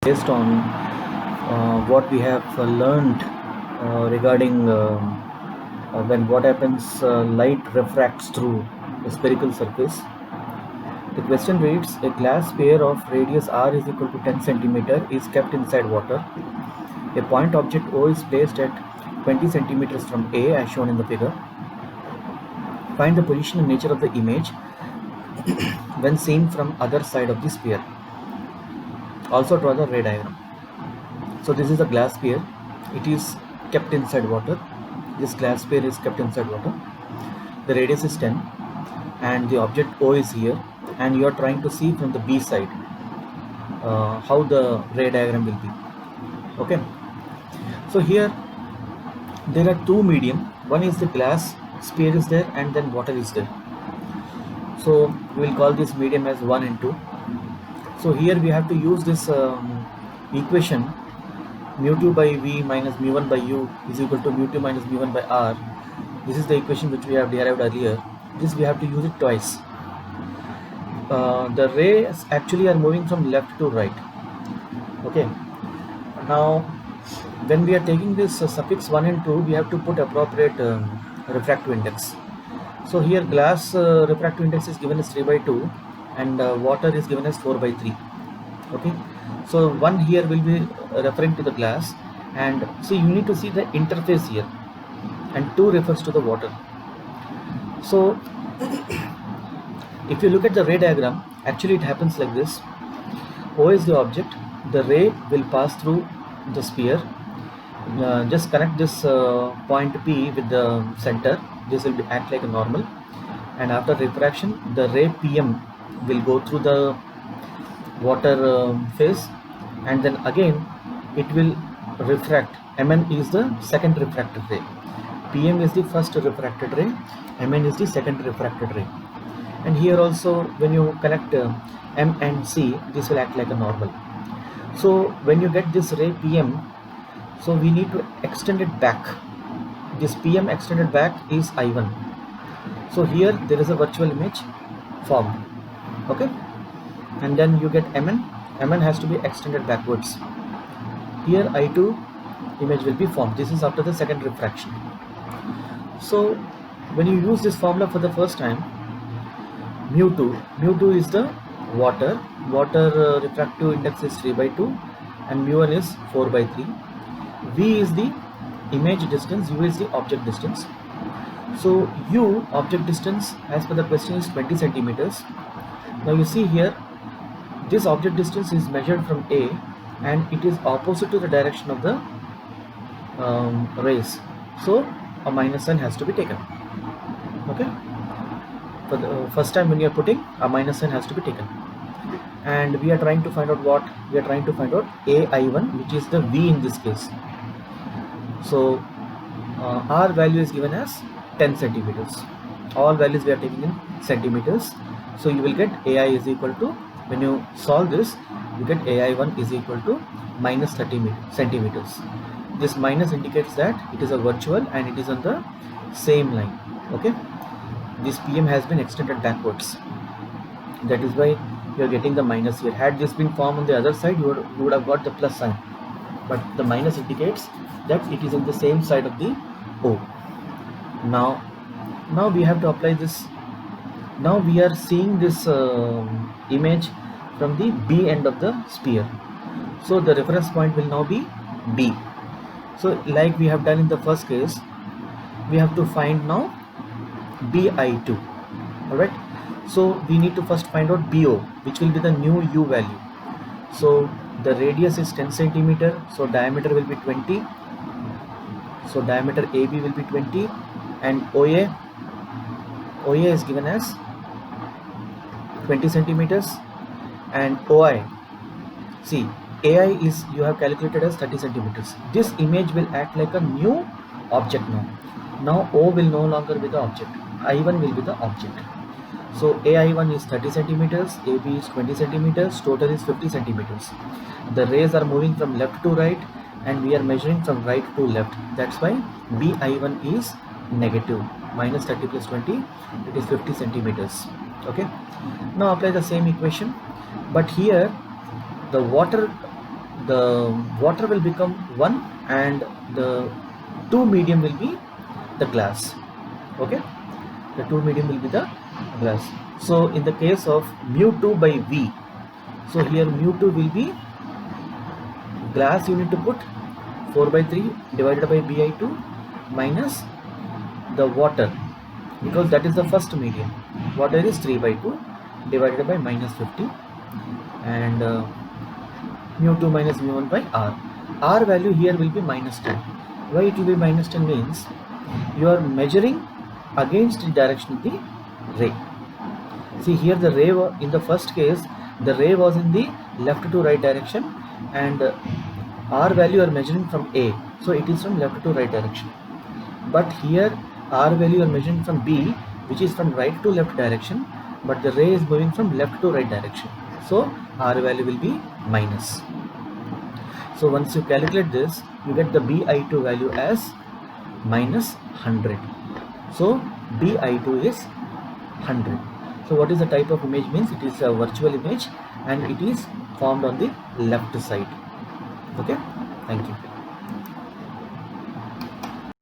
based on what we have learned regarding when what happens light refracts through a spherical surface. The question reads, a glass sphere of radius r is equal to 10 centimeter is kept inside water. A point object O is placed at 20 centimeters from A as shown in the figure. Find the position and nature of the image when seen from other side of the sphere. Also draw the ray diagram. So this is a glass sphere. It is kept inside water. This glass sphere is kept inside water. The radius is 10 and the object O is here, and you are trying to see from the B side how the ray diagram will be. Okay. So here there are two medium. One is the glass sphere is there, and then water is there. So we will call this medium as 1 and 2. So here we have to use this equation mu2 by v minus mu1 by u is equal to mu2 minus mu1 by r. This is the equation which we have derived earlier. This we have to use it twice. The rays actually are moving from left to right. Okay. Now when we are taking this suffix 1 and 2, we have to put appropriate refractive index. So here glass refractive index is given as 3 by 2 and water is given as 4 by 3. Okay. So 1 here will be referring to the glass, and see, you need to see the interface here, and 2 refers to the water. So if you look at the ray diagram, actually it happens like this. O is the object. The ray will pass through the sphere. Just connect this point P with the center. This will act like a normal, and after refraction the ray PM will go through the water phase, and then again it will refract. Mn is the second refracted ray. PM is the first refracted ray. Mn is the second refracted ray. And here also when you connect M and C, this will act like a normal. So when you get this ray PM, so we need to extend it back. This PM extended back is I1. So here there is a virtual image formed. Okay. And then you get Mn. Mn has to be extended backwards. Here I2 image will be formed. This is after the second refraction. So when you use this formula for the first time, mu2 is the water refractive index is 3 by 2 and mu1 is 4 by 3. V is the image distance, U is the object distance. So U object distance as per the question is 20 centimeters. Now you see here, this object distance is measured from A and it is opposite to the direction of the rays. So a minus sign has to be taken. Okay. For the first time when you are putting, a minus sign has to be taken. And we are trying to find out what? We are trying to find out AI1, which is the V in this case. So R value is given as 10 centimeters. All values we are taking in centimeters. So you will get AI is equal to, when you solve this, you get AI1 is equal to minus 30 centimeters. This minus indicates that it is a virtual and it is on the same line. Okay. This PM has been extended backwards. That is why you are getting the minus here. Had this been formed on the other side, you would have got the plus sign. But the minus indicates that it is on the same side of the O. Now we have to apply this. Now we are seeing this image from the B end of the sphere. So the reference point will now be B. So like we have done in the first case, we have to find now BI2. Alright. So we need to first find out BO, which will be the new U value. So the radius is 10 centimeter. So diameter will be 20. So diameter AB will be 20, and OA is given as 20 centimeters, and OI, see, AI is you have calculated as 30 centimeters. This image will act like a new object now. Now O will no longer be the object. I1 will be the object. So AI1 is 30 centimeters, AB is 20 centimeters, total is 50 centimeters. The rays are moving from left to right and we are measuring from right to left. That's why BI1 is negative. Minus 30 plus 20, it is 50 centimeters. Okay. Now apply the same equation, but here the water the water will become 1 and the 2 medium will be the glass. Okay, the 2 medium will be the glass. So in the case of mu2 by V, so here mu2 will be glass, you need to put 4 by 3 divided by Bi2 minus the water, because that is the first medium. Water is 3 by 2 divided by minus 50, and mu2 minus mu1 by R. R value here will be minus 10. Why it will be minus 10 means you are measuring against the direction of the ray. See here the ray in the first case the ray was in the left to right direction, and R value are measuring from A, so it is from left to right direction. But here R value are measuring from B, which is from right to left direction, but the ray is moving from left to right direction, so R value will be minus. So once you calculate this, you get the Bi2 value as minus 100. So Bi2 is 100. So what is the type of image means? It is a virtual image and it is formed on the left side. Okay, thank you.